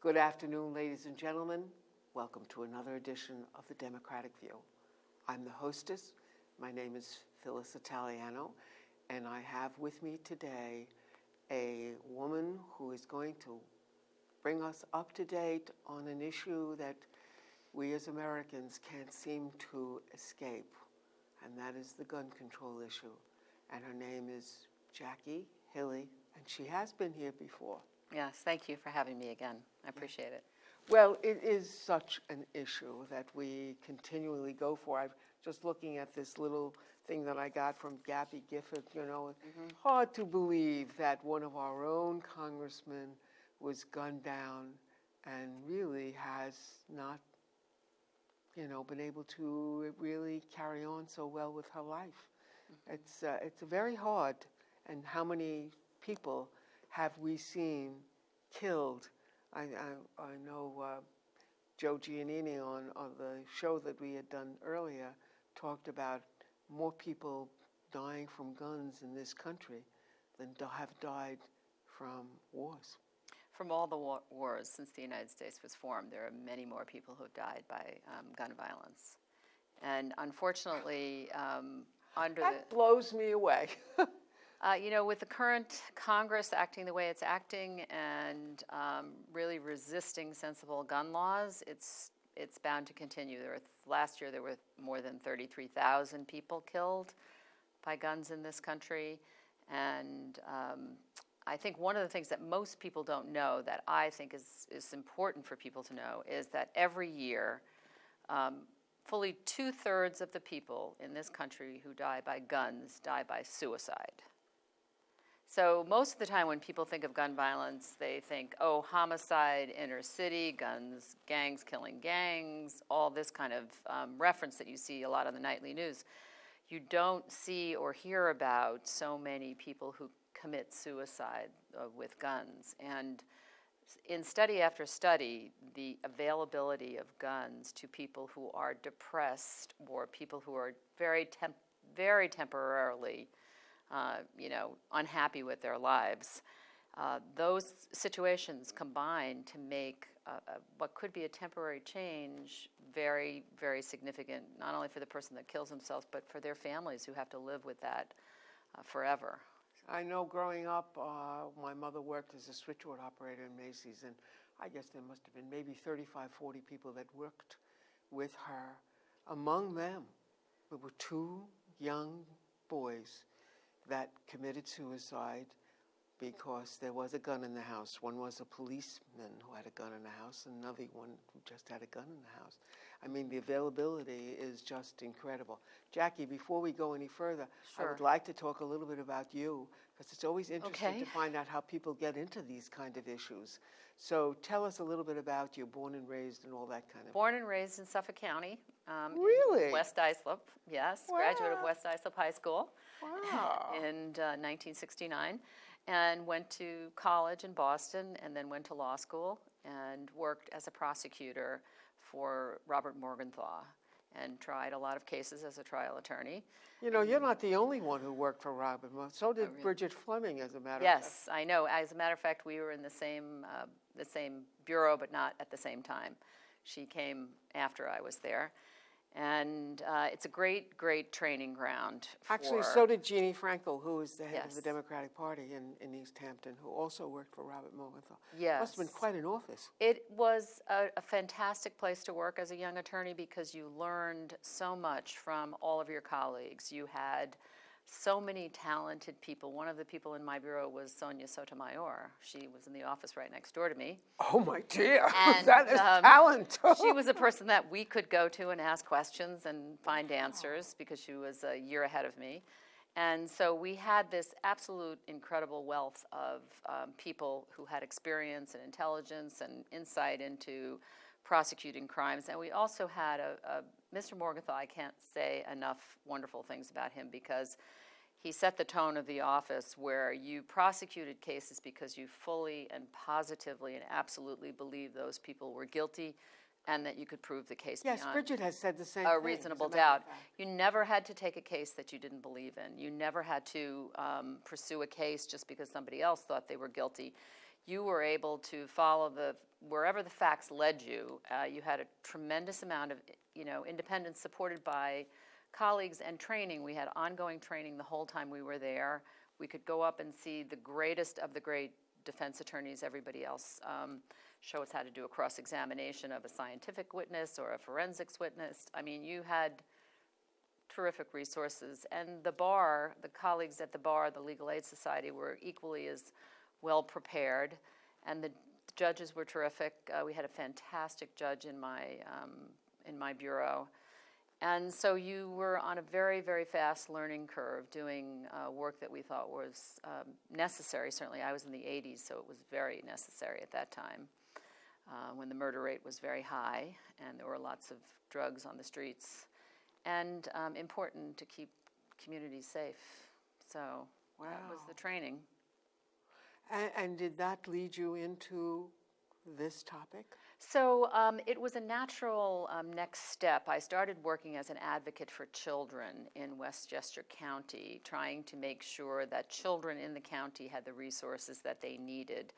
Good afternoon, ladies and gentlemen. Welcome to another edition of the Democratic View. I'm the hostess. My name is Phyllis Italiano, and I have with me today a woman who is going to bring us up to date on an issue that we as Americans can't seem to escape, and that is the gun control issue. And her name is Jackie Hilly, and she has been here before. Yes, thank you for having me again. I appreciate it. Well, it is such an issue that we continually go for. I'm just looking at this little thing that I got from Gabby Gifford, hard to believe that one of our own congressmen was gunned down and really has not, been able to really carry on so well with her life. It's very hard. And how many people have we seen killed? I know Joe Giannini on the show that we had done earlier talked about more people dying from guns in this country than have died from wars. From all the wars since the United States was formed, there are many more people who have died by gun violence. And unfortunately, that blows me away. With the current Congress acting the way it's acting and really resisting sensible gun laws, it's bound to continue. Last year there were more than 33,000 people killed by guns in this country, and I think one of the things that most people don't know that I think is important for people to know is that every year fully 2/3 of the people in this country who die by guns die by suicide. So most of the time when people think of gun violence, they think, oh, homicide, inner city, guns, gangs killing gangs, all this kind of reference that you see a lot on the nightly news. You don't see or hear about so many people who commit suicide with guns. And in study after study, the availability of guns to people who are depressed or people who are very temporarily unhappy with their lives. Those situations combine to make what could be a temporary change very, very significant, not only for the person that kills themselves, but for their families who have to live with that forever. I know growing up, my mother worked as a switchboard operator in Macy's, and I guess there must have been maybe 35, 40 people that worked with her. Among them, there were 2 young boys that committed suicide because there was a gun in the house. One was a policeman who had a gun in the house, and another one who just had a gun in the house. I mean, the availability is just incredible. Jackie, before we go any further, Sure. I would like to talk a little bit about you, because it's always interesting to find out how people get into these kind of issues. So tell us a little bit about you, born and raised and all that kind of. Born and raised in Suffolk County. Really? In West Islip, yes. Wow. Graduate of West Islip High School. Wow. In 1969, and went to college in Boston, and then went to law school and worked as a prosecutor for Robert Morgenthau and tried a lot of cases as a trial attorney. You're not the only one who worked for Robert. So did really? Bridget Fleming, as a matter of fact. Yes, I know. As a matter of fact, we were in the same bureau, but not at the same time. She came after I was there. And it's a great, great training ground. Actually, so did Jeannie Frankel, who is the head of the Yes. Democratic Party in East Hampton, who also worked for Robert Morgenthau. Yes. Must have been quite an office. It was a fantastic place to work as a young attorney because you learned so much from all of your colleagues. You had so many talented people. One of the people in my bureau was Sonia Sotomayor. She was in the office right next door to me. Oh, my dear. And, that is talent. She was a person that we could go to and ask questions and find answers because she was a year ahead of me. And so we had this absolute incredible wealth of people who had experience and intelligence and insight into prosecuting crimes. And we also had Mr. Morgenthau. I can't say enough wonderful things about him because he set the tone of the office where you prosecuted cases because you fully and positively and absolutely believed those people were guilty and that you could prove the case Yes, beyond Bridget has said the same a thing, as reasonable a matter of doubt. fact. You never had to take a case that you didn't believe in. You never had to pursue a case just because somebody else thought they were guilty. You were able to follow wherever the facts led you. You had a tremendous amount of, independence supported by colleagues and training. We had ongoing training the whole time we were there. We could go up and see the greatest of the great defense attorneys, everybody else, show us how to do a cross-examination of a scientific witness or a forensics witness. I mean, you had terrific resources. And the bar, the colleagues at the bar, the Legal Aid Society, were equally as well prepared. And the judges were terrific. We had a fantastic judge in my bureau. And so you were on a very, very fast learning curve doing work that we thought was necessary. Certainly I was in the 80s, so it was very necessary at that time when the murder rate was very high and there were lots of drugs on the streets. And important to keep communities safe. So that was the training. And did that lead you into this topic? So it was a natural next step. I started working as an advocate for children in Westchester County, trying to make sure that children in the county had the resources that they needed.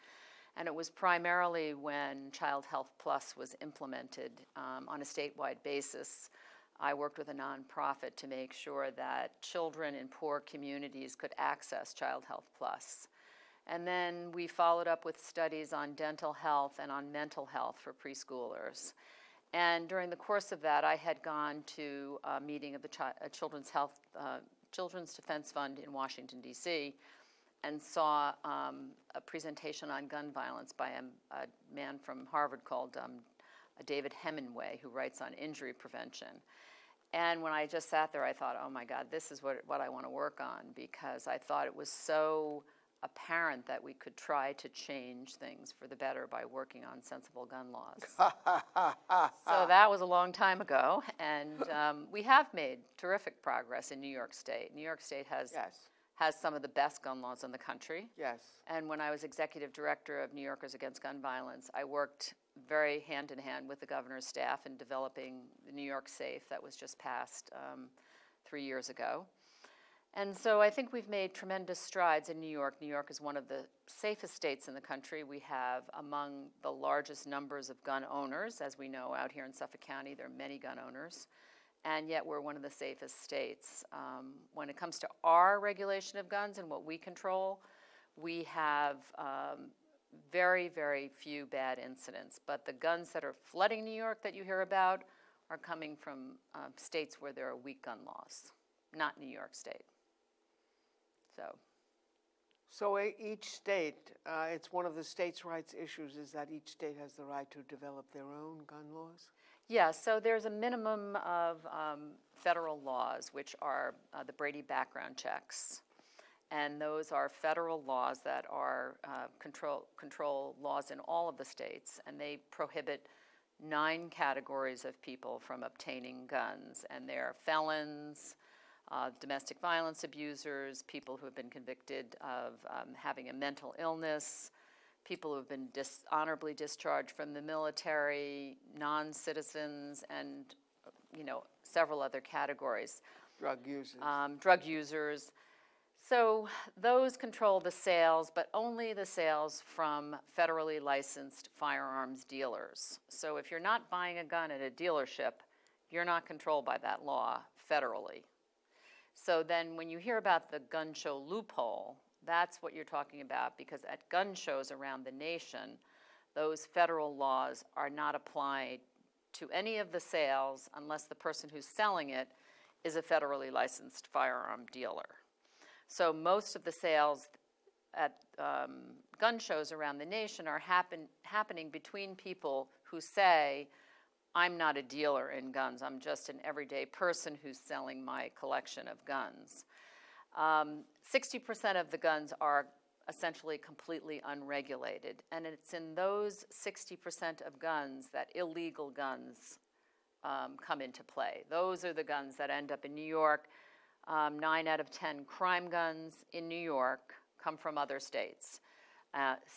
And it was primarily when Child Health Plus was implemented on a statewide basis. I worked with a nonprofit to make sure that children in poor communities could access Child Health Plus. And then we followed up with studies on dental health and on mental health for preschoolers. And during the course of that, I had gone to a meeting of the Children's Defense Fund in Washington, D.C., and saw a presentation on gun violence by a man from Harvard called David Hemingway, who writes on injury prevention. And when I just sat there, I thought, oh my God, this is what I want to work on, because I thought it was so apparent that we could try to change things for the better by working on sensible gun laws. So that was a long time ago, and we have made terrific progress in New York State. New York State has some of the best gun laws in the country. Yes. And when I was executive director of New Yorkers Against Gun Violence, I worked very hand in hand with the governor's staff in developing the New York SAFE that was just passed 3 years ago. And so I think we've made tremendous strides in New York. New York is one of the safest states in the country. We have among the largest numbers of gun owners. As we know, out here in Suffolk County, there are many gun owners. And yet we're one of the safest states. When it comes to our regulation of guns and what we control, we have very, very few bad incidents. But the guns that are flooding New York that you hear about are coming from states where there are weak gun laws, not New York State. So each state, it's one of the states' rights issues is that each state has the right to develop their own gun laws? Yeah, so there's a minimum of federal laws, which are the Brady background checks. And those are federal laws that are control laws in all of the states. And they prohibit 9 categories of people from obtaining guns. And they're felons, domestic violence abusers, people who have been convicted of having a mental illness, people who have been dishonorably discharged from the military, non-citizens, and several other categories. Drug users. Drug users. So those control the sales, but only the sales from federally licensed firearms dealers. So if you're not buying a gun at a dealership, you're not controlled by that law federally. So then when you hear about the gun show loophole, that's what you're talking about, because at gun shows around the nation, those federal laws are not applied to any of the sales unless the person who's selling it is a federally licensed firearm dealer. So most of the sales at gun shows around the nation are happening between people who say, I'm not a dealer in guns, I'm just an everyday person who's selling my collection of guns. 60% of the guns are essentially completely unregulated, and it's in those 60% of guns that illegal guns come into play. Those are the guns that end up in New York. 9 out of 10 crime guns in New York come from other states.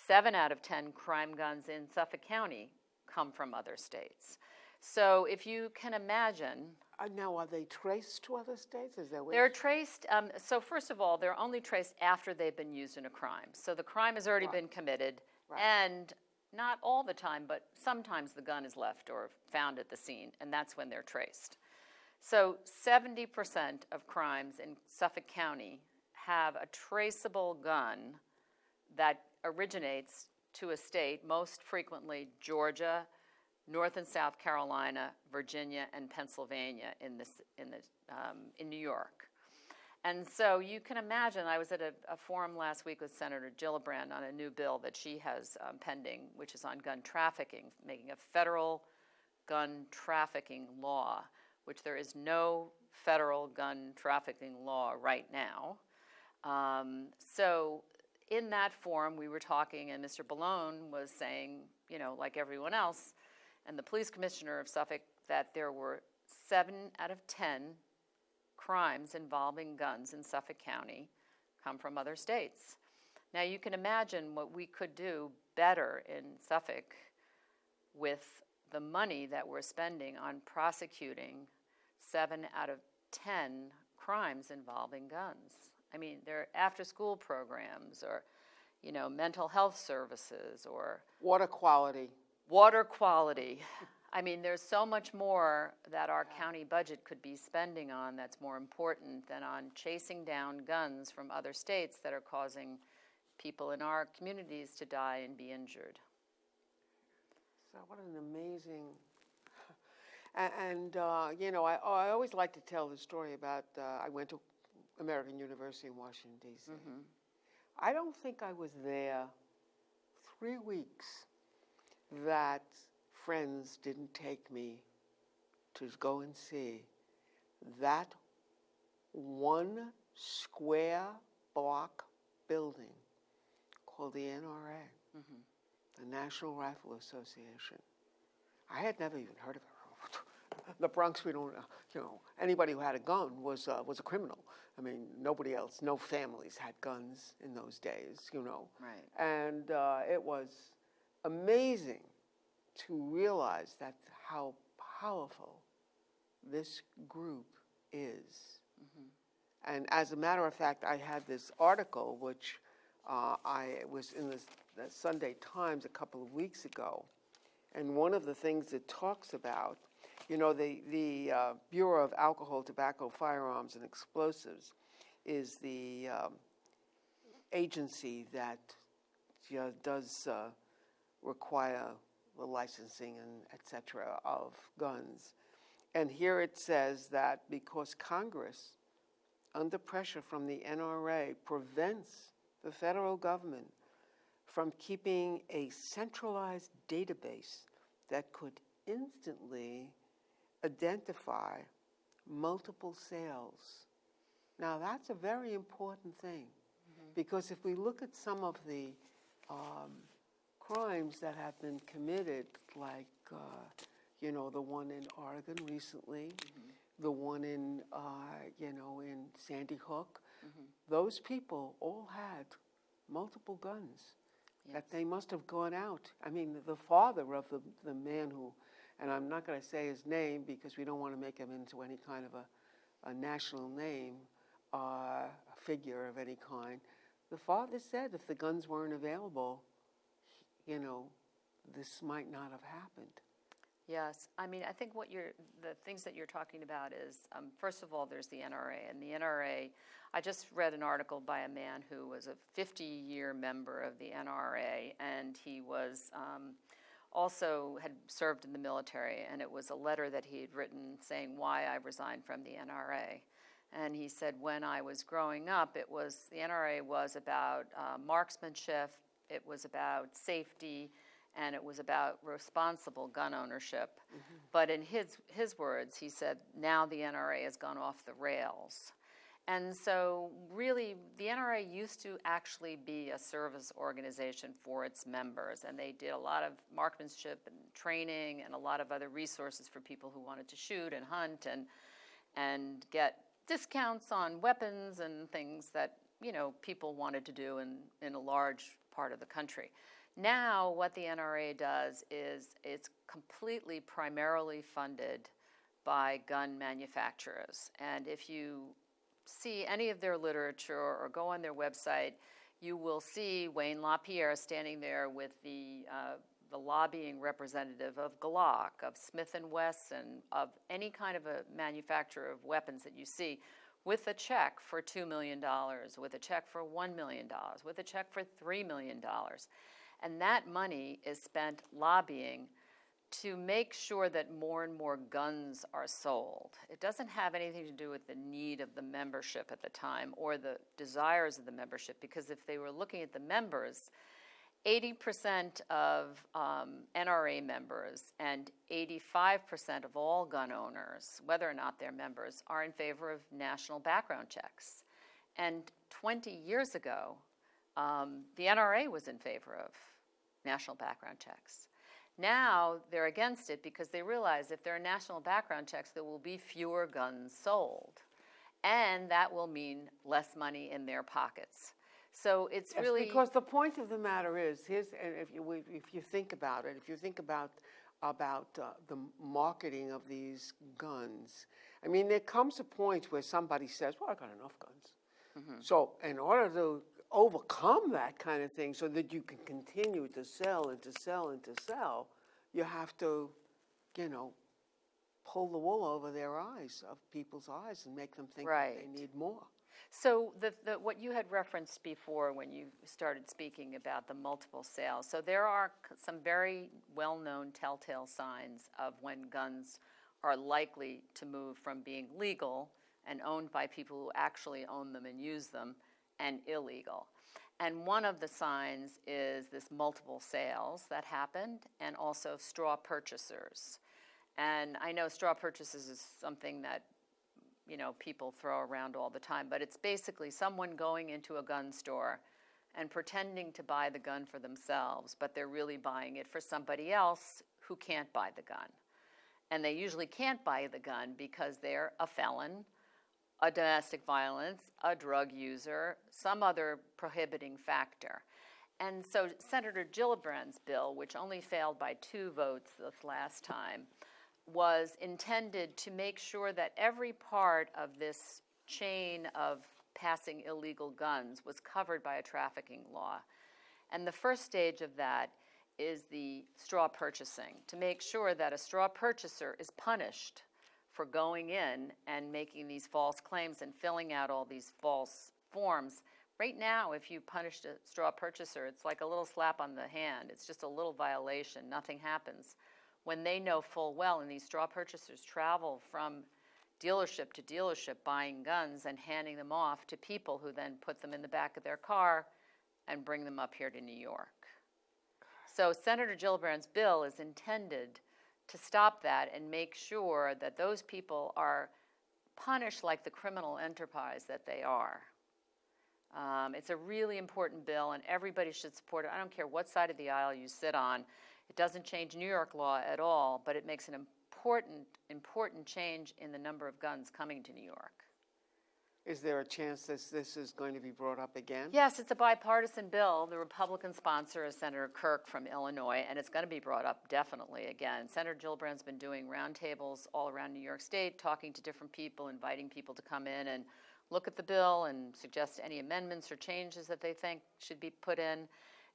7 out of 10 crime guns in Suffolk County come from other states. So if you can imagine, Now, are they traced to other states? Is that they're traced, so first of all, they're only traced after they've been used in a crime. So the crime has already been committed, and not all the time, but sometimes the gun is left or found at the scene, and that's when they're traced. So 70% of crimes in Suffolk County have a traceable gun that originates to a state, most frequently Georgia, North and South Carolina, Virginia, and Pennsylvania in New York. And so you can imagine, I was at a forum last week with Senator Gillibrand on a new bill that she has pending, which is on gun trafficking, making a federal gun trafficking law, which there is no federal gun trafficking law right now. So in that forum, we were talking, and Mr. Ballone was saying, you know, like everyone else, and the police commissioner of Suffolk, that there were 7 out of 10 crimes involving guns in Suffolk County come from other states. Now you can imagine what we could do better in Suffolk with the money that we're spending on prosecuting 7 out of 10 crimes involving guns. I mean, there are after-school programs, or, you know, mental health services, or water quality. Water quality. I mean, there's so much more that our county budget could be spending on that's more important than on chasing down guns from other states that are causing people in our communities to die and be injured. So what an amazing, and you know, I always like to tell the story about, I went to American University in Washington, D.C. I don't think I was there 3 weeks that friends didn't take me to go and see that one square block building called the NRA, the National Rifle Association. I had never even heard of it. The Bronx, we don't, you know, anybody who had a gun was a criminal. I mean, nobody else, no families had guns in those days, you know. Right. And it was amazing to realize that how powerful this group is. And as a matter of fact, I had this article, which I was in the Sunday Times a couple of weeks ago, and one of the things it talks about, you know, the Bureau of Alcohol, Tobacco, Firearms, and Explosives is the agency that does require the licensing and et cetera of guns. And here it says that because Congress, under pressure from the NRA, prevents the federal government from keeping a centralized database that could instantly identify multiple sales. Now that's a very important thing, because if we look at some of the crimes that have been committed, like you know, the one in Oregon recently, the one in you know, in Sandy Hook, those people all had multiple guns. That they must have gone out. I mean, the father of the man who, and I'm not going to say his name because we don't want to make him into any kind of a national name, figure of any kind. The father said if the guns weren't available, you know, this might not have happened. Yes, I mean, I think the things that you're talking about is, first of all, there's the NRA, and the NRA, I just read an article by a man who was a 50-year member of the NRA, and he was also had served in the military, and it was a letter that he had written saying why I resigned from the NRA. And he said, when I was growing up, the NRA was about marksmanship, it was about safety, and it was about responsible gun ownership. But in his words, he said, now the NRA has gone off the rails. And so really, the NRA used to actually be a service organization for its members, and they did a lot of marksmanship and training and a lot of other resources for people who wanted to shoot and hunt and get discounts on weapons and things that, you know, people wanted to do in a large part of the country. Now, what the NRA does is it's completely primarily funded by gun manufacturers. And if you see any of their literature or go on their website, you will see Wayne LaPierre standing there with the lobbying representative of Glock, of Smith & Wesson, of any kind of a manufacturer of weapons that you see, with a check for $2 million, with a check for $1 million, with a check for $3 million. And that money is spent lobbying to make sure that more and more guns are sold. It doesn't have anything to do with the need of the membership at the time or the desires of the membership, because if they were looking at the members, 80% of NRA members and 85% of all gun owners, whether or not they're members, are in favor of national background checks. And 20 years ago, the NRA was in favor of national background checks. Now they're against it because they realize if there are national background checks, there will be fewer guns sold. And that will mean less money in their pockets. So it's Yes, really... because the point of the matter is, and if you think about it, if you think about the marketing of these guns, I mean, there comes a point where somebody says, well, I got enough guns. Mm-hmm. So in order to overcome that kind of thing so that you can continue to sell and to sell and to sell, you have to, pull the wool over their eyes, of people's eyes, and make them think that they need more. So what you had referenced before when you started speaking about the multiple sales, so there are some very well-known telltale signs of when guns are likely to move from being legal and owned by people who actually own them and use them, and illegal. And one of the signs is this multiple sales that happened, and also straw purchasers. And I know straw purchases is something that people throw around all the time, but it's basically someone going into a gun store and pretending to buy the gun for themselves, but they're really buying it for somebody else who can't buy the gun. And they usually can't buy the gun because they're a felon, a domestic violence, a drug user, some other prohibiting factor. And so Senator Gillibrand's bill, which only failed by 2 votes this last time, was intended to make sure that every part of this chain of passing illegal guns was covered by a trafficking law. And the first stage of that is the straw purchasing, to make sure that a straw purchaser is punished for going in and making these false claims and filling out all these false forms. Right now, if you punished a straw purchaser, it's like a little slap on the hand. It's just a little violation. Nothing happens. When they know full well, and these straw purchasers travel from dealership to dealership buying guns and handing them off to people who then put them in the back of their car and bring them up here to New York. So Senator Gillibrand's bill is intended to stop that and make sure that those people are punished like the criminal enterprise that they are. It's a really important bill, and everybody should support it. I don't care what side of the aisle you sit on. It doesn't change New York law at all, but it makes an important change in the number of guns coming to New York. Is there a chance that this is going to be brought up again? Yes, it's a bipartisan bill. The Republican sponsor is Senator Kirk from Illinois, and it's going to be brought up definitely again. Senator Gillibrand's been doing roundtables all around New York State, talking to different people, inviting people to come in and look at the bill and suggest any amendments or changes that they think should be put in.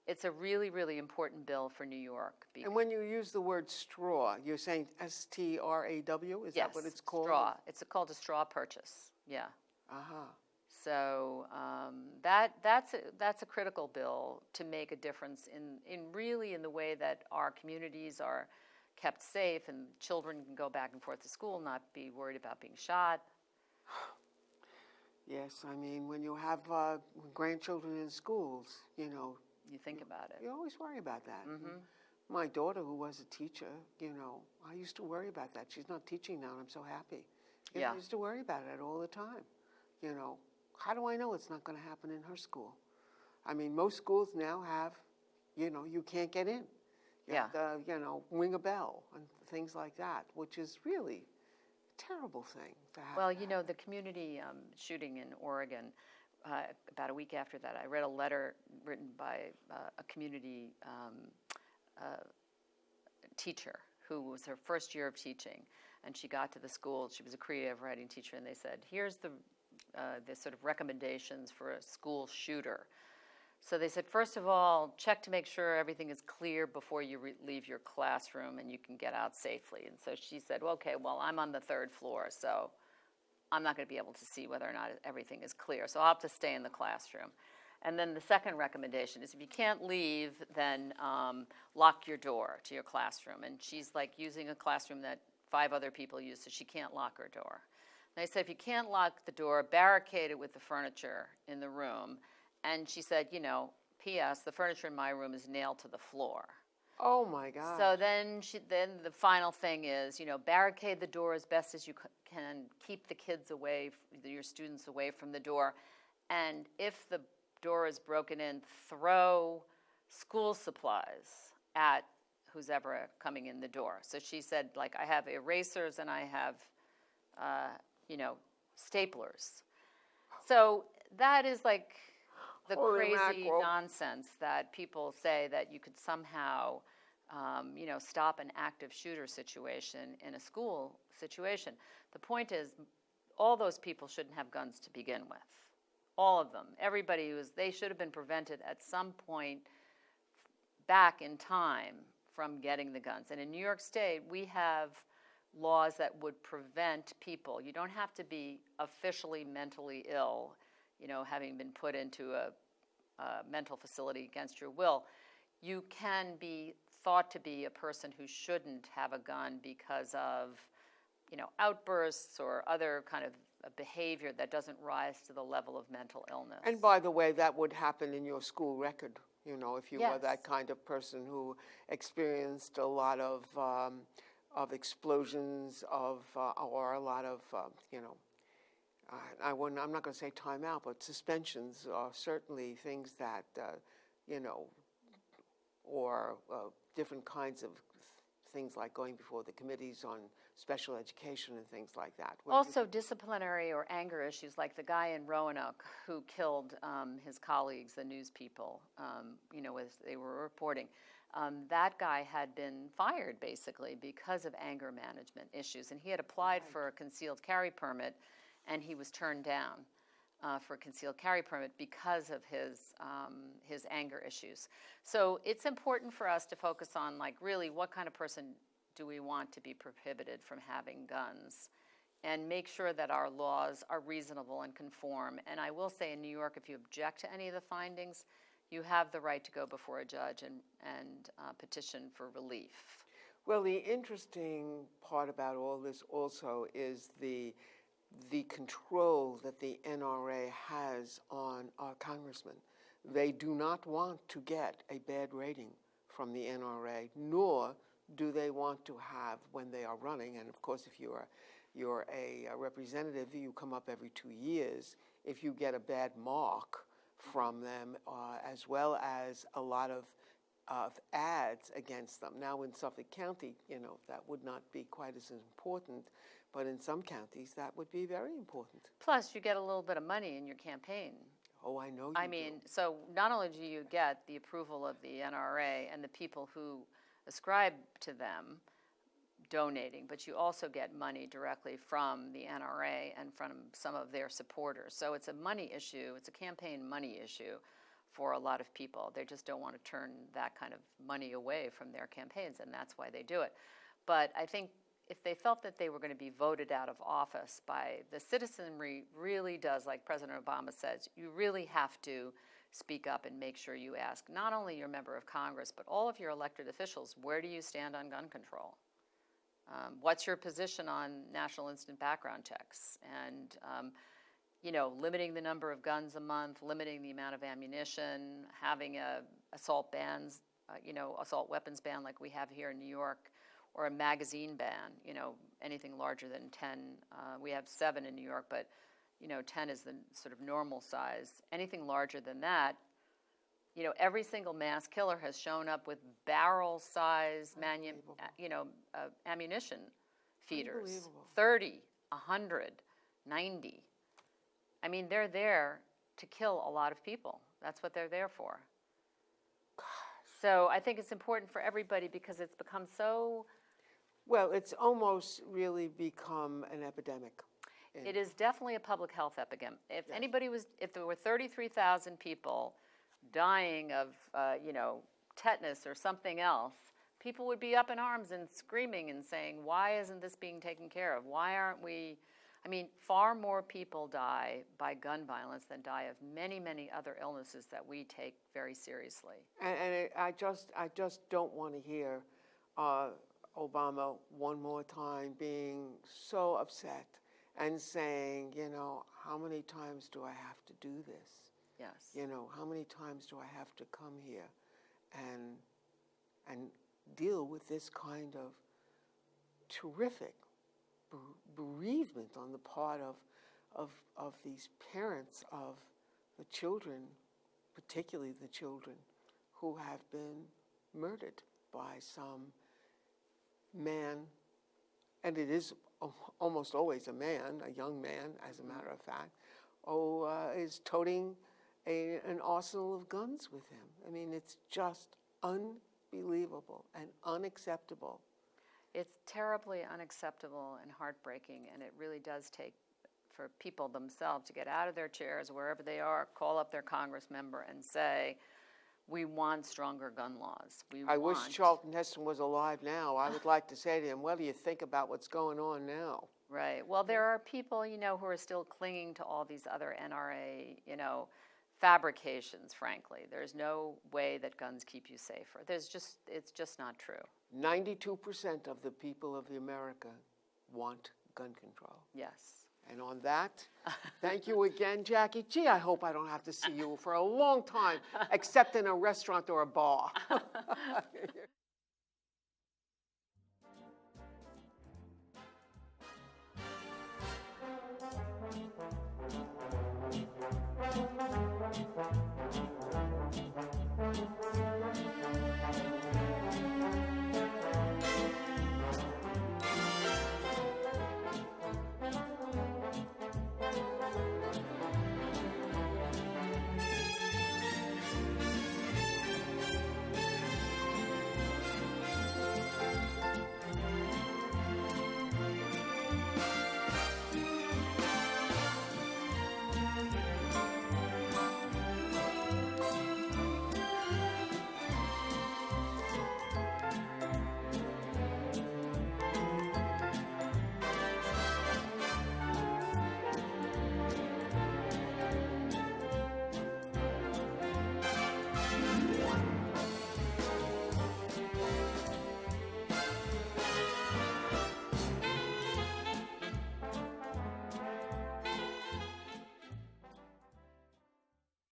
It's a really, really important bill for New York. And when you use the word straw, you're saying S-T-R-A-W? Is that what it's called? Straw. It's called a straw purchase, yeah. Uh-huh. So that's a critical bill to make a difference in the way that our communities are kept safe and children can go back and forth to school, not be worried about being shot. Yes, I mean, when you have grandchildren in schools, you think about it. You always worry about that. Mm-hmm. My daughter, who was a teacher, I used to worry about that. She's not teaching now, and I'm so happy. I used to worry about it all the time. How do I know it's not going to happen in her school? I mean, most schools now have, you can't get in. You have to, ring a bell and things like that, which is really a terrible thing to have. Well, the community shooting in Oregon about a week after that, I read a letter written by a community teacher who was her first year of teaching, and she got to the school. She was a creative writing teacher, and they said, here's the sort of recommendations for a school shooter. So they said, first of all, check to make sure everything is clear before you leave your classroom and you can get out safely. And so she said, well, okay, well, I'm on the 3rd floor, so I'm not going to be able to see whether or not everything is clear. So I'll have to stay in the classroom. And then the second recommendation is if you can't leave, then lock your door to your classroom. And she's like using a classroom that 5 other people use, so she can't lock her door. And I said, if you can't lock the door, barricade it with the furniture in the room. And she said, you know, P.S., the furniture in my room is nailed to the floor. Oh, my God. So then the final thing is, you know, barricade the door as best as you can, keep the kids away, your students away from the door. And if the door is broken in, throw school supplies at who's ever coming in the door. So she said, like, I have erasers and I have, you know, staplers. So that is like the Holy crazy mackerel. nonsense that people say that you could somehow, you know, stop an active shooter situation in a school situation. The point is, all those people shouldn't have guns to begin with. All of them. Everybody they should have been prevented at some point back in time from getting the guns. And in New York State, we have laws that would prevent people. You don't have to be officially mentally ill, you know, having been put into a mental facility against your will. You can be thought to be a person who shouldn't have a gun because of, you know, outbursts or other kind of behavior that doesn't rise to the level of mental illness. And by the way, that would happen in your school record, you know, if you Yes. were that kind of person who experienced a lot of explosions or a lot of, you know, I'm not going to say timeout, but suspensions are certainly things that, you know, or different kinds of things like going before the committees on special education and things like that. Also disciplinary or anger issues, like the guy in Roanoke who killed his colleagues, the news people, you know, as they were reporting. That guy had been fired, basically, because of anger management issues. And he had applied for a concealed carry permit, and he was turned down for a concealed carry permit because of his anger issues. So it's important for us to focus on, like, really what kind of person do we want to be prohibited from having guns, and make sure that our laws are reasonable and conform. And I will say in New York, if you object to any of the findings, you have the right to go before a judge and petition for relief. Well, the interesting part about all this also is the control that the NRA has on our congressmen. They do not want to get a bad rating from the NRA, nor do they want to have when they are running. And of course, if you're a representative, you come up every 2 years. If you get a bad mark from them, as well as a lot of ads against them. Now, in Suffolk County, you know, that would not be quite as important, but in some counties, that would be very important. Plus, you get a little bit of money in your campaign. Oh, I know you I mean, so not only do you get the approval of the NRA and the people who ascribe to them donating, but you also get money directly from the NRA and from some of their supporters. So it's a money issue, it's a campaign money issue for a lot of people. They just don't want to turn that kind of money away from their campaigns, and that's why they do it. But I think if they felt that they were going to be voted out of office by the citizenry, really does, like President Obama says, you really have to speak up and make sure you ask not only your member of Congress, but all of your elected officials, where do you stand on gun control? What's your position on national instant background checks? And, you know, limiting the number of guns a month, limiting the amount of ammunition, having assault bans, you know, assault weapons ban like we have here in New York, or a magazine ban, you know, anything larger than 10. We have 7 in New York, but, you know, 10 is the sort of normal size. Anything larger than that, you know, every single mass killer has shown up with barrel-size, ammunition feeders. 30, 100, 90. I mean, they're there to kill a lot of people. That's what they're there for. So I think it's important for everybody because it's become so... Well, it's almost really become an epidemic. It is definitely a public health epidemic. If there were 33,000 people dying of, tetanus or something else, people would be up in arms and screaming and saying, why isn't this being taken care of? Why aren't we... far more people die by gun violence than die of many, many other illnesses that we take very seriously. And I just don't want to hear Obama one more time being so upset and saying, how many times do I have to do this? Yes. How many times do I have to come here and deal with this kind of terrific bereavement on the part of these parents of the children, particularly the children who have been murdered by some man, and it is almost always a man, a young man, as a matter of fact, is toting an arsenal of guns with him. It's just unbelievable and unacceptable. It's terribly unacceptable and heartbreaking, and it really does take for people themselves to get out of their chairs, wherever they are, call up their Congress member and say, we want stronger gun laws. I wish Charlton Heston was alive now. I would like to say to him, what do you think about what's going on now? Right. Well, there are people, who are still clinging to all these other NRA, fabrications, frankly. There's no way that guns keep you safer. It's just not true. 92% of the people of America want gun control. Yes. And on that, thank you again, Jackie. Gee, I hope I don't have to see you for a long time, except in a restaurant or a bar.